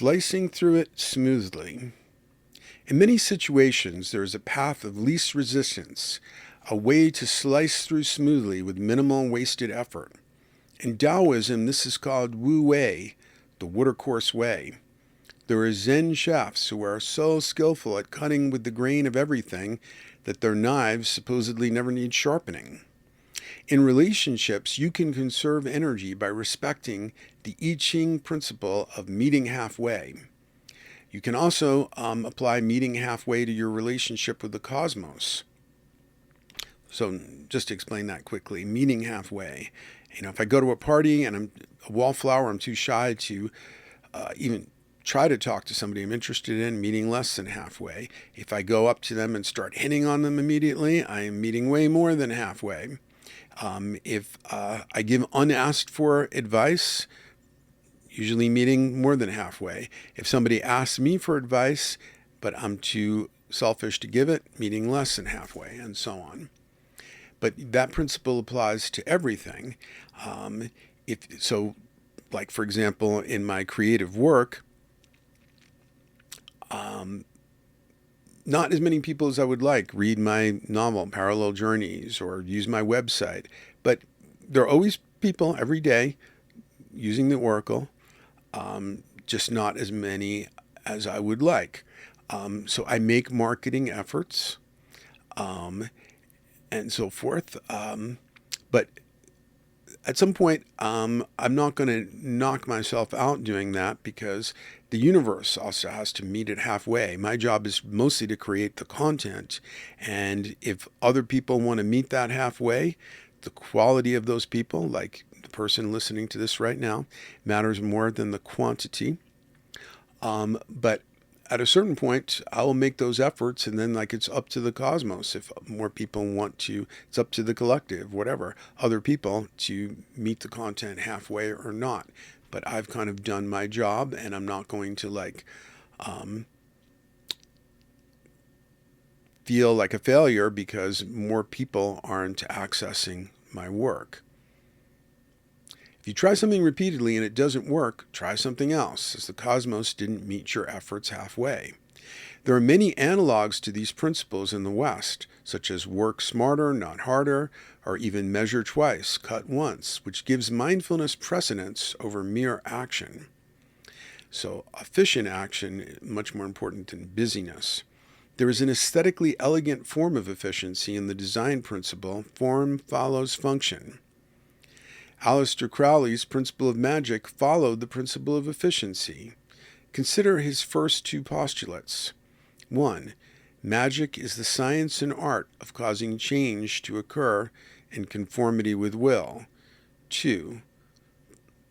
Slicing through it smoothly. In many situations, there is a path of least resistance, a way to slice through smoothly with minimal wasted effort. In Taoism, this is called Wu Wei, the watercourse way. There are Zen chefs who are so skillful at cutting with the grain of everything that their knives supposedly never need sharpening. In relationships, you can conserve energy by respecting the I Ching principle of meeting halfway. You can also apply meeting halfway to your relationship with the cosmos. So just to explain that quickly, meeting halfway. If I go to a party and I'm a wallflower, I'm too shy to even try to talk to somebody I'm interested in, meeting less than halfway. If I go up to them and start hitting on them immediately, I am meeting way more than halfway. If I give unasked for advice, usually meeting more than halfway. If somebody asks me for advice, but I'm too selfish to give it, meeting less than halfway, and so on. But that principle applies to everything. Like for example, in my creative work, not as many people as I would like read my novel, Parallel Journeys, or use my website. But there are always people every day using the Oracle, just not as many as I would like. So I make marketing efforts and so forth. But at some point, I'm not going to knock myself out doing that because the universe also has to meet it halfway. My job is mostly to create the content. And if other people want to meet that halfway, the quality of those people, like the person listening to this right now, matters more than the quantity. But at a certain point, I will make those efforts, and then it's up to the cosmos. If more people want to, it's up to the collective, whatever, other people to meet the content halfway or not. But I've kind of done my job, and I'm not going to feel like a failure because more people aren't accessing my work. If you try something repeatedly and it doesn't work, try something else, as the cosmos didn't meet your efforts halfway. There are many analogs to these principles in the West, such as work smarter, not harder, or even measure twice, cut once, which gives mindfulness precedence over mere action. So efficient action is much more important than busyness. There is an aesthetically elegant form of efficiency in the design principle, form follows function. Aleister Crowley's principle of magic followed the principle of efficiency. Consider his first two postulates. 1. Magic is the science and art of causing change to occur in conformity with will. 2.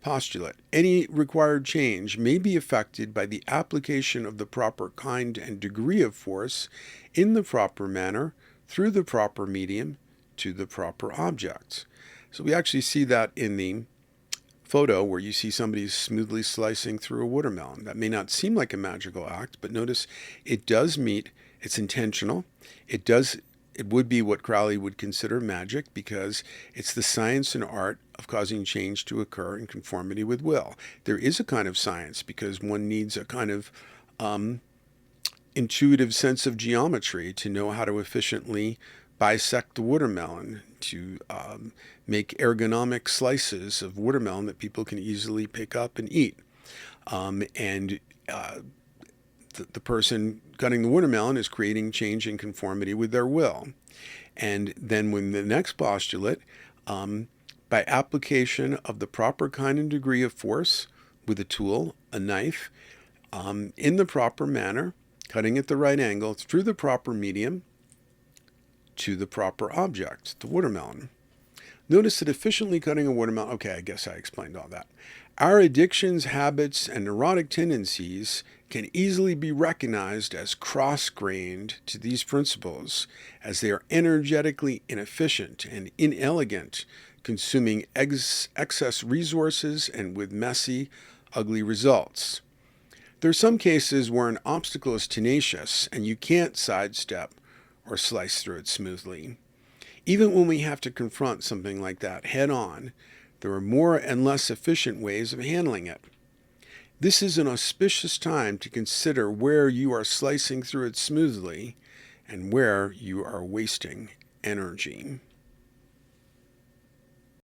Postulate. Any required change may be effected by the application of the proper kind and degree of force in the proper manner, through the proper medium, to the proper object. So we actually see that in the photo where you see somebody smoothly slicing through a watermelon. That may not seem like a magical act, but notice it does meet, it's intentional. It would be what Crowley would consider magic because it's the science and art of causing change to occur in conformity with will. There is a kind of science because one needs a kind of intuitive sense of geometry to know how to efficiently bisect the watermelon, to make ergonomic slices of watermelon that people can easily pick up and eat. The person cutting the watermelon is creating change in conformity with their will. And then when the next postulate, by application of the proper kind and degree of force with a tool, a knife, in the proper manner, cutting at the right angle, through the proper medium, to the proper object, the watermelon. Notice that efficiently cutting a watermelon, okay, I guess I explained all that. Our addictions, habits, and neurotic tendencies can easily be recognized as cross-grained to these principles, as they are energetically inefficient and inelegant, consuming excess resources and with messy, ugly results. There are some cases where an obstacle is tenacious and you can't sidestep or slice through it smoothly. Even when we have to confront something like that head on, there are more and less efficient ways of handling it. This is an auspicious time to consider where you are slicing through it smoothly and where you are wasting energy.